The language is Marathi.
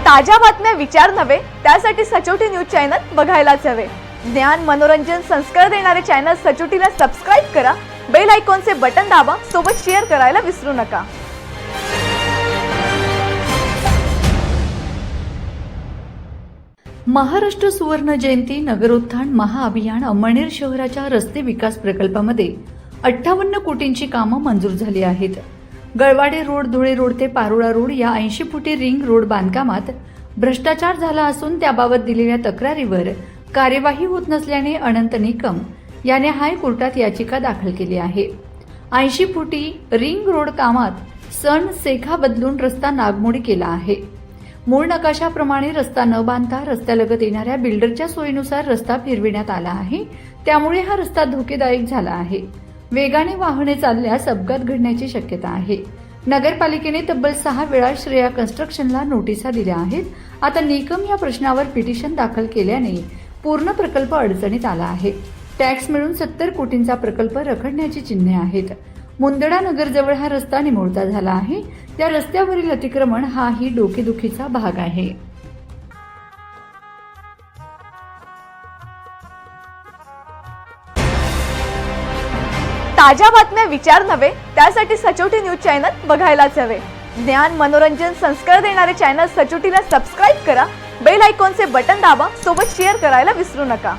ताज्या बातम्या विचार नव्हे त्यासाठी सचोटी न्यूज चॅनल बघायलाच हवे। ज्ञान मनोरंजन संस्कार देणारे चॅनल सचोटीला सबस्क्राइब करा, बेल आयकॉनचे बटन दाबा, सोबत शेअर करायला विसरू नका। महाराष्ट्र सुवर्ण जयंती नगरोत्थान महाअभियान अमळनेर शहराच्या रस्ते विकास प्रकल्पामध्ये 58 कोटींची कामं मंजूर झाली आहेत। गळवाडे रोड, धुळे रोड ते पारोळा रोड या 80 फुटी रिंग रोड बांधकामात भ्रष्टाचार झाला असून त्याबाबत दिलेल्या तक्रारीवर कार्यवाही होत नसल्याने अनंत निकम याने हायकोर्टात याचिका दाखल केली आहे। 80 फुटी रिंग रोड कामात सण सेखा बदलून रस्ता नागमोडी केला आहे। मूळ नकाशाप्रमाणे रस्ता न बांधता रस्त्यालगत येणाऱ्या बिल्डरच्या सोयीनुसार रस्ता फिरविण्यात आला आहे। त्यामुळे हा रस्ता धोकेदायक झाला आहे। वेगाने वाहने चालल्यास अपघात घडण्याची शक्यता आहे। नगरपालिकेने तब्बल 6 वेळा श्रेया कन्स्ट्रक्शनला नोटिसा दिल्या आहेत। आता निकम या प्रश्नावर पिटिशन दाखल केल्याने पूर्ण प्रकल्प अडचणीत आला आहे। टॅक्स मिळून 70 कोटींचा प्रकल्प रखडण्याची चिन्हे आहेत। मुंदडा नगरजवळ हा रस्ता निमुळता झाला आहे। त्या रस्त्यावरील अतिक्रमण हाही डोकेदुखीचा भाग आहे। ताज्या बातम्या विचार नव्हे त्यासाठी सचोटी न्यूज चॅनल बघायलाच हवे। ज्ञान मनोरंजन संस्कार देणारे चॅनल सचोटीला सबस्क्राइब करा, बेल आयकॉनचे बटन दाबा, सोबत शेअर करायला विसरू नका।